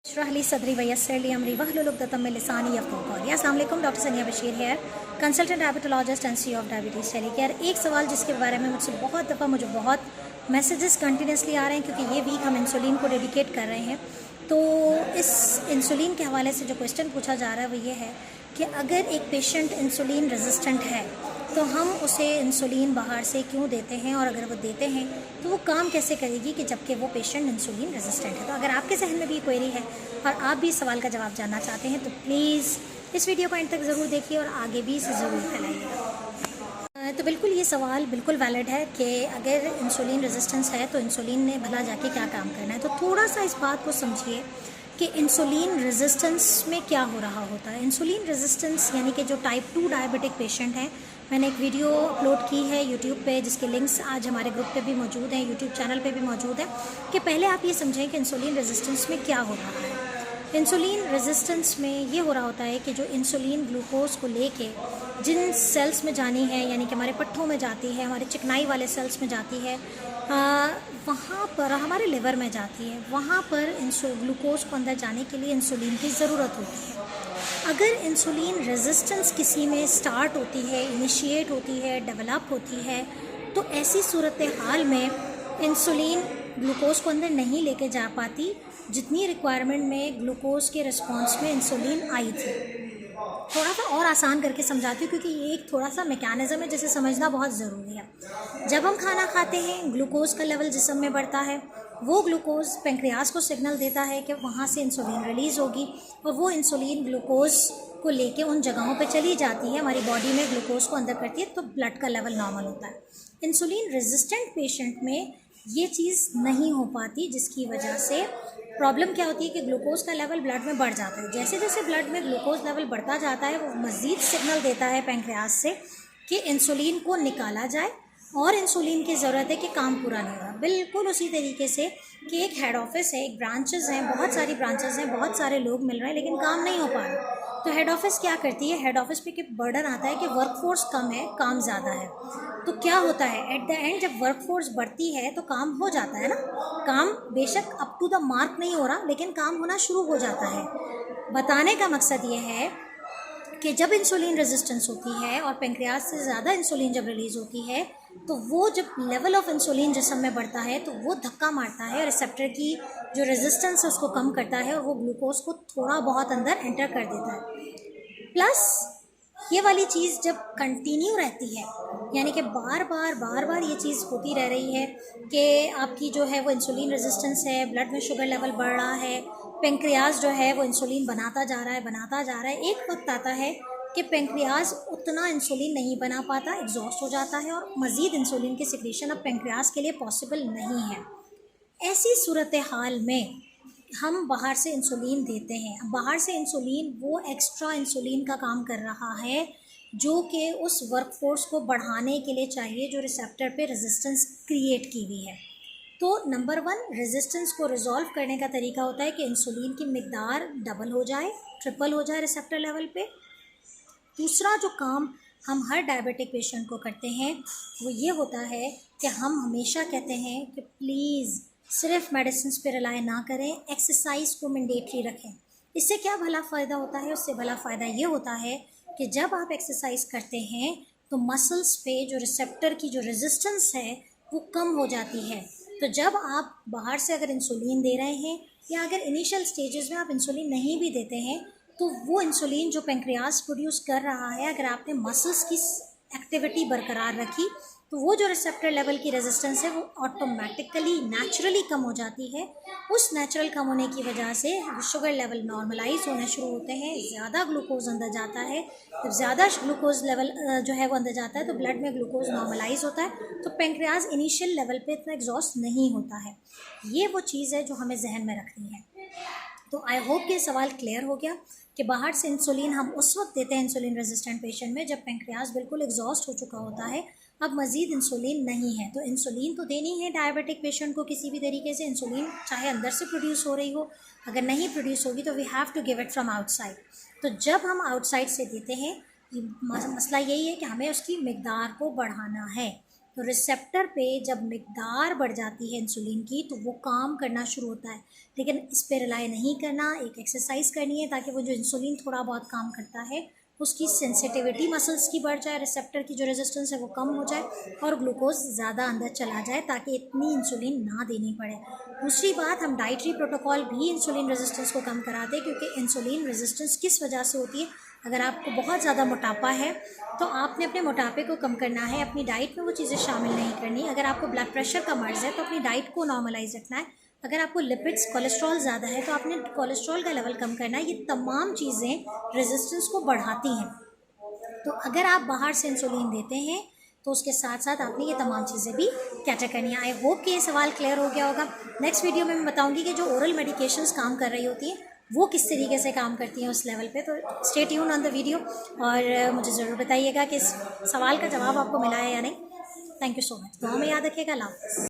शरहली सदरी वयस्सरली अमरी वहलुल उक़दतम मिन लिसानी यफ़क़हू क़ौली। अस्सलाम वालेकुम, डॉक्टर सनिया बशीर है, consultant diabetologist and C of diabetes telecare. एक सवाल जिसके बारे में मुझसे बहुत दफ़ा मुझे बहुत मैसेजेस कंटिन्यूसली आ रहे हैं, क्योंकि ये वीक हम इंसुलिन को डेडिकेट कर रहे हैं। तो इस इंसुलिन के हवाले से जो क्वेश्चन पूछा जा रहा है वो ये है कि अगर एक पेशेंट इंसुलिन रेजिस्टेंट है तो हम उसे इंसुलिन बाहर से क्यों देते हैं, और अगर वो देते हैं तो वो काम कैसे करेगी कि जबकि वो पेशेंट इंसुलिन रेजिस्टेंट है। तो अगर आपके जहन में भी क्वेरी है और आप भी इस सवाल का जवाब जानना चाहते हैं तो प्लीज़ इस वीडियो को एंड तक ज़रूर देखिए और आगे भी इसे ज़रूर फैलाइएगा। तो बिल्कुल ये सवाल बिल्कुल वैलिड है कि अगर इंसुलिन रेजिस्टेंस है तो इंसुलिन ने भला जाके क्या काम करना है। तो थोड़ा सा इस बात को समझिए कि इंसुलिन रेजिस्टेंस में क्या हो रहा होता है। इंसुलिन रेजिस्टेंस यानी कि जो टाइप 2 डायबिटिक पेशेंट हैं, मैंने एक वीडियो अपलोड की है यूट्यूब पे जिसके लिंक्स आज हमारे ग्रुप पे भी मौजूद हैं, यूट्यूब चैनल पे भी मौजूद है, कि पहले आप ये समझें कि इंसुलिन रेजिस्टेंस में क्या हो रहा है। इंसुलिन रेजिस्टेंस में ये हो रहा होता है कि जो इंसुलिन ग्लूकोज को लेके जिन सेल्स में जानी है, यानी कि हमारे पट्ठों में जाती है, हमारे चिकनाई वाले सेल्स में जाती है, वहाँ पर हमारे लिवर में जाती है, वहाँ पर ग्लूकोज को अंदर जाने के लिए इंसुलिन की ज़रूरत होती है। अगर इंसुलिन रेजिस्टेंस किसी में स्टार्ट होती है, इनिशिएट होती है, डेवलप होती है, तो ऐसी सूरत हाल में इंसुलिन ग्लूकोज को अंदर नहीं लेके जा पाती जितनी रिक्वायरमेंट में ग्लूकोज के रिस्पॉन्स में इंसुलिन आई थी। थोड़ा सा और आसान करके समझाती हूँ, क्योंकि ये एक थोड़ा सा मैकेनिज़्म है जिसे समझना बहुत ज़रूरी है। जब हम खाना खाते हैं, ग्लूकोज का लेवल जिस्म में बढ़ता है, वो ग्लूकोज पेंक्रियाज को सिग्नल देता है कि वहाँ से इंसुलिन रिलीज़ होगी, और वो इंसुलिन ग्लूकोज को लेके उन जगहों पे चली जाती है, हमारी बॉडी में ग्लूकोज को अंदर करती है, तो ब्लड का लेवल नॉर्मल होता है। इंसुलिन रेजिस्टेंट पेशेंट में ये चीज़ नहीं हो पाती, जिसकी वजह से प्रॉब्लम क्या होती है कि ग्लूकोज का लेवल ब्लड में बढ़ जाता है। जैसे जैसे ब्लड में ग्लूकोज लेवल बढ़ता जाता है, वो मज़ीद सिग्नल देता है पेंक्रियाज से कि इंसुलिन को निकाला जाए, और इंसुलिन की ज़रूरत है कि काम पूरा नहीं हो रहा। बिल्कुल उसी तरीके से कि एक हेड ऑफिस है, एक ब्रांचेस हैं, बहुत सारी ब्रांचेस हैं, बहुत सारे लोग मिल रहे हैं, लेकिन काम नहीं हो पा रहा। तो हेड ऑफिस क्या करती है, हेड ऑफिस पे कि बर्डन आता है कि वर्कफोर्स कम है, काम ज़्यादा है। तो क्या होता है एट द एंड, जब वर्कफोर्स बढ़ती है तो काम हो जाता है ना। काम बेशक अप टू द मार्क नहीं हो रहा, लेकिन काम होना शुरू हो जाता है। बताने का मकसद ये है कि जब इंसुलिन रेजिस्टेंस होती है और पेंक्रियाज से ज़्यादा इंसुलिन जब रिलीज़ होती है, तो वो जब लेवल ऑफ इंसुलिन जिस्म में बढ़ता है तो वो धक्का मारता है, रिसेप्टर की जो रेजिस्टेंस है उसको कम करता है, और वो ग्लूकोज को थोड़ा बहुत अंदर एंटर कर देता है। प्लस ये वाली चीज़ जब कंटिन्यू रहती है, यानी कि बार बार ये चीज़ होती रह रही है कि आपकी जो है वो इंसुलिन रेजिस्टेंस है, ब्लड में शुगर लेवल बढ़ रहा है, पेंक्रियाज जो है वो इंसुलिन बनाता जा रहा है, एक वक्त आता है कि पेंक्रियाज उतना इंसुलिन नहीं बना पाता, एग्जॉस्ट हो जाता है, और मज़ीद इंसुलिन की सिक्रीशन अब पेंक्रियाज के लिए पॉसिबल नहीं है। ऐसी सूरत हाल में हम बाहर से इंसुलिन देते हैं। बाहर से इंसुलिन वो एक्स्ट्रा इंसुलिन का काम कर रहा है जो कि उस वर्कफोर्स को बढ़ाने के लिए चाहिए, जो रिसेप्टर पे रेजिस्टेंस क्रिएट की हुई है। तो नंबर 1, रेजिस्टेंस को रिजॉल्व करने का तरीका होता है कि इंसुलिन की मिकदार डबल हो जाए, ट्रिपल हो जाए रिसेप्टर लेवल पे। दूसरा जो काम हम हर डायबिटिक पेशेंट को करते हैं वो ये होता है कि हम हमेशा कहते हैं कि प्लीज़ सिर्फ मेडिसिन पे रिलाई ना करें, एक्सरसाइज को मैंडेटरी रखें। इससे क्या भला फ़ायदा होता है? उससे भला फ़ायदा ये होता है कि जब आप एक्सरसाइज करते हैं तो मसल्स पे जो रिसेप्टर की जो रेजिस्टेंस है वो कम हो जाती है। तो जब आप बाहर से अगर इंसुलिन दे रहे हैं, या अगर इनिशियल स्टेजेस में आप इंसुलिन नहीं भी देते हैं, तो वो इंसुलिन जो पेंक्रियाज प्रोड्यूस कर रहा है, अगर आपने मसल्स की एक्टिविटी बरकरार रखी, तो वो जो रिसेप्टर लेवल की रेजिस्टेंस है वो ऑटोमेटिकली नेचुरली कम हो जाती है। उस नेचुरल कम होने की वजह से शुगर लेवल नॉर्मलाइज होने शुरू होते हैं, ज़्यादा ग्लूकोज अंदर जाता है। जब ज़्यादा ग्लूकोज लेवल जो है वो अंदर जाता है तो ब्लड में ग्लूकोज नॉर्मलाइज होता है, तो पेंक्रियाज इनिशियल लेवल पे इतना एग्जॉस्ट नहीं होता है। ये वो चीज़ है जो हमें जहन में रखनी है। तो आई होप कि सवाल क्लियर हो गया कि बाहर से इंसुलिन हम उस वक्त देते हैं इंसुलिन रेजिस्टेंट पेशेंट में जब पेंक्रियाज बिल्कुल एग्जॉस्ट हो चुका होता है, अब मज़ीद इंसुलिन नहीं है। तो इंसुलिन तो देनी है डायबिटिक पेशेंट को किसी भी तरीके से, इंसुलिन चाहे अंदर से प्रोड्यूस हो रही हो, अगर नहीं प्रोड्यूस होगी तो we have to give it from outside. तो जब हम आउटसाइड से देते हैं, मसला यही है कि हमें उसकी मिकदार को बढ़ाना है। तो रिसेप्टर पे जब मिकदार बढ़ जाती है इंसुलिन की तो वो काम करना शुरू होता है, लेकिन इस पे रिलाई नहीं करना, एक एक्सरसाइज करनी है ताकि वो जो इंसुलिन थोड़ा बहुत काम करता है उसकी सेंसिटिविटी मसल्स की बढ़ जाए, रिसेप्टर की जो रेजिस्टेंस है वो कम हो जाए और ग्लूकोज ज़्यादा अंदर चला जाए ताकि इतनी इंसुलिन ना देनी पड़े। दूसरी बात, हम डाइटरी प्रोटोकॉल भी इंसुलिन रेजिस्टेंस को कम कराते हैं, क्योंकि इंसुलिन रेजिस्टेंस किस वजह से होती है, अगर आपको बहुत ज़्यादा मोटापा है तो आपने अपने मोटापे को कम करना है, अपनी डाइट में वो चीज़ें शामिल नहीं करनी। अगर आपको ब्लड प्रेशर का मर्ज़ है तो अपनी डाइट को नॉर्मलाइज रखना है। अगर आपको लिपिड्स कोलेस्ट्रॉल ज़्यादा है तो आपने कोलेस्ट्रॉल का लेवल कम करना है। ये तमाम चीज़ें रेजिस्टेंस को बढ़ाती हैं। तो अगर आप बाहर से इंसुलिन देते हैं तो उसके साथ साथ आपने ये तमाम चीज़ें भी कैटर करनी है। आई होप कि ये सवाल क्लियर हो गया होगा। नेक्स्ट वीडियो में मैं बताऊंगी कि जो ओरल मेडिकेशंस काम कर रही होती हैं वो किस तरीके से काम करती हैं उस लेवल पे। तो stay tune on the video और मुझे ज़रूर बताइएगा कि इस सवाल का जवाब आपको मिला है या नहीं। Thank you so much. दुआ में याद रखिएगा। अल्लाह हाफ़िज़।